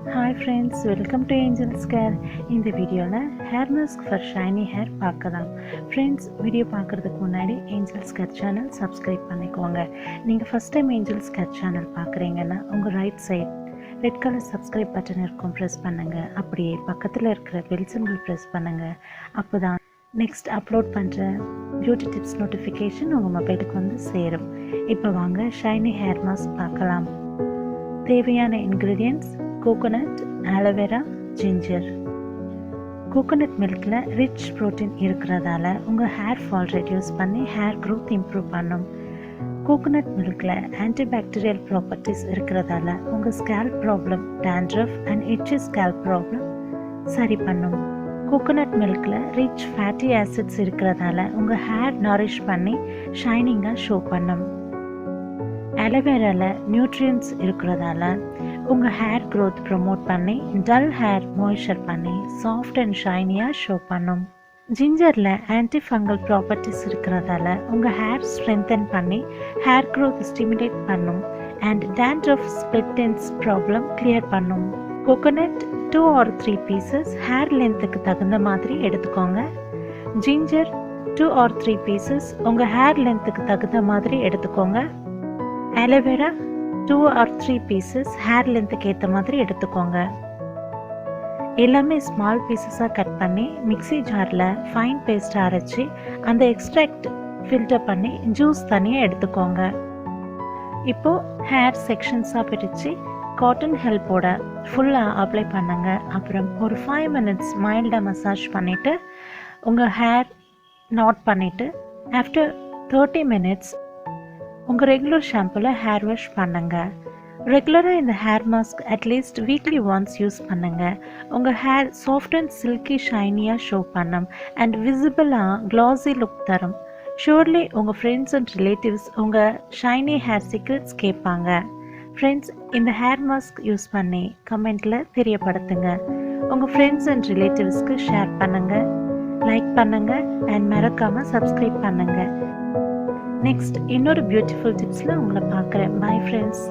Hi friends, welcome to Angel's Care. இந்த வீடியோவில் hair mask for shiny hair பார்க்கலாம். Friends, video பார்க்குறதுக்கு முன்னாடி ஏஞ்சல்ஸ் கேர் சேனல் சப்ஸ்கிரைப் பண்ணிக்கோங்க. நீங்கள் first time Angel's Care channel பார்க்குறீங்கன்னா உங்கள் right side red colour subscribe button இருக்கும், ப்ரெஸ் பண்ணுங்கள். அப்படியே பக்கத்தில் இருக்கிற பெல் சிம்பிள் ப்ரெஸ் பண்ணுங்கள். அப்போ தான் நெக்ஸ்ட் அப்லோட் பண்ணுற பியூட்டி டிப்ஸ் நோட்டிஃபிகேஷன் உங்கள் மொபைலுக்கு வந்து சேரும். இப்போ வாங்க ஷைனி ஹேர் மாஸ்க் பார்க்கலாம். தேவையான ingredients: coconut, aloe vera, ginger. Coconut மில்கில் ரிச் ப்ரோட்டீன் இருக்கிறதால உங்கள் ஹேர் ஃபால் ரெடியூஸ் பண்ணி ஹேர் க்ரோத் இம்ப்ரூவ் பண்ணும். கோகோனட் மில்கில் ஆன்டிபாக்டீரியல் ப்ராப்பர்ட்டிஸ் இருக்கிறதால உங்கள் scalp problem, dandruff and itchy scalp problem சரி பண்ணும். கோகோனட் மில்கில் ரிச் ஃபேட்டி ஆசிட்ஸ் இருக்கிறதால உங்கள் ஹேர் நரிஷ் பண்ணி ஷைனிங்காக ஷோ பண்ணும். ஆலோவேராவில் நியூட்ரியன்ஸ் இருக்கிறதால உங்கள் ஹேர் க்ரோத் ப்ரொமோட் பண்ணி டல் ஹேர் மாய்ஸ்சர் பண்ணி சாஃப்ட் அண்ட் ஷைனியாக ஷோ பண்ணும். ஜிஞ்சரில் ஆன்டி ஃபங்கல் ப்ராப்பர்ட்டிஸ் இருக்கிறதால உங்கள் ஹேர் ஸ்ட்ரென்தன் பண்ணி ஹேர் க்ரோத் ஸ்டிமுலேட் பண்ணும் and dandruff split ends problem clear பண்ணும். கோகோனட் 2 or 3 பீசஸ் ஹேர் லென்த்துக்கு தகுந்த மாதிரி எடுத்துக்கோங்க. ஜிஞ்சர் 2 or 3 பீசஸ் உங்கள் ஹேர் லென்த்துக்கு தகுந்த மாதிரி எடுத்துக்கோங்க. ஆலோவேரா 2 or 3 பீசஸ் ஹேர் லென்த்துக்கு ஏற்ற மாதிரி எடுத்துக்கோங்க. எல்லாமே ஸ்மால் பீசஸாக கட் பண்ணி மிக்ஸி ஜாரில் ஃபைன் பேஸ்ட்டாக அரைச்சி அந்த எக்ஸ்ட்ராக்ட் ஃபில்டர் பண்ணி ஜூஸ் தனியாக எடுத்துக்கோங்க. இப்போது ஹேர் செக்ஷன்ஸாக பிரித்து காட்டன் ஹெல்ப்போட ஃபுல்லாக அப்ளை பண்ணுங்க. அப்புறம் ஒரு 5 minutes மைல்டாக மசாஜ் பண்ணிவிட்டு உங்கள் ஹேர் நாட் பண்ணிவிட்டு ஆஃப்டர் 30 minutes உங்கள் ரெகுலர் ஷாம்புவில் ஹேர் வாஷ் பண்ணுங்கள். ரெகுலராக இந்த hair mask at least weekly once use பண்ணுங்கள். உங்கள் ஹேர் சாஃப்ட் அண்ட் சில்கி ஷைனியாக ஷோ பண்ணும் அண்ட் விசிபிளாக க்ளாஸி லுக் தரும். ஷூர்லி உங்கள் ஃப்ரெண்ட்ஸ் அண்ட் ரிலேட்டிவ்ஸ் உங்கள் ஷைனி ஹேர் சீக்ரெட்ஸ் கேட்பாங்க. ஃப்ரெண்ட்ஸ், இந்த ஹேர் மாஸ்க் யூஸ் பண்ணி கமெண்ட்டில் தெரியப்படுத்துங்க. உங்கள் ஃப்ரெண்ட்ஸ் அண்ட் ரிலேட்டிவ்ஸ்க்கு ஷேர் பண்ணுங்கள், லைக் பண்ணுங்கள் அண்ட் மறக்காமல் சப்ஸ்கிரைப் பண்ணுங்கள். நெக்ஸ்ட் இன்னொரு பியூட்டிஃபுல் டிப்ஸில் உங்களை பார்க்குறேன். Bye friends.